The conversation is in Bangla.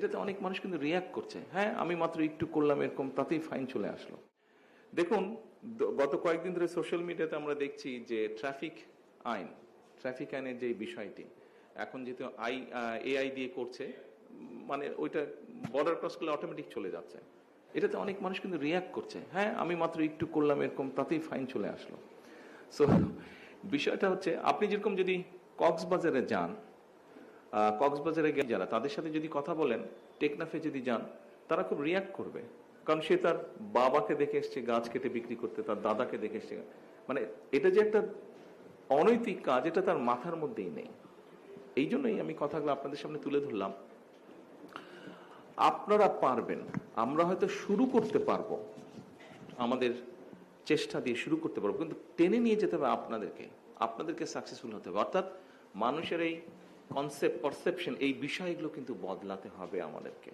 এটাতে অনেক মানুষ কিন্তু রিয়াক্ট করছে, হ্যাঁ আমি মাত্র একটু করলাম এরকম, তাতেই ফাইন চলে আসলো। দেখুন, গত কয়েকদিন ধরে সোশ্যাল মিডিয়াতে আমরা দেখছি যে ট্রাফিক আইনের যে বিষয়টি এখন যেহেতু এআই দিয়ে করছে, মানে ওইটা বর্ডার ক্রস করলে অটোমেটিক চলে যাচ্ছে। এটাতে অনেক মানুষ কিন্তু রিয়াক্ট করছে, হ্যাঁ আমি মাত্র একটু করলাম এরকম, তাতেই ফাইন চলে আসলো। সো বিষয়টা হচ্ছে, আপনি যেরকম যদি কক্সবাজারে যান, কক্সবাজারে গিয়ে যারা তাদের সাথে যদি কথা বলেন, টেকনাফে যদি যান, তারা খুব রিয়াক্ট করবে। কারণ সে তার বাবাকে দেখে এসছে গাছ কেটে বিক্রি করতে, তার দাদাকে দেখে এসছে, মানে এটা যে একটা অনৈতিক কাজ, এটা তার মাথার মধ্যেই নেই। এই জন্যই আমি কথাগুলো আপনাদের সামনে তুলে ধরলাম। আপনারা পারবেন, আমরা হয়তো শুরু করতে পারবো, আমাদের চেষ্টা দিয়ে শুরু করতে পারবো, কিন্তু টেনে নিয়ে যেতে হবে আপনাদেরকে সাকসেসফুল হতে হবে। অর্থাৎ মানুষের এই কনসেপ্ট, পারসেপশন, এই বিষয়গুলো কিন্তু বদলাতে হবে আমাদেরকে।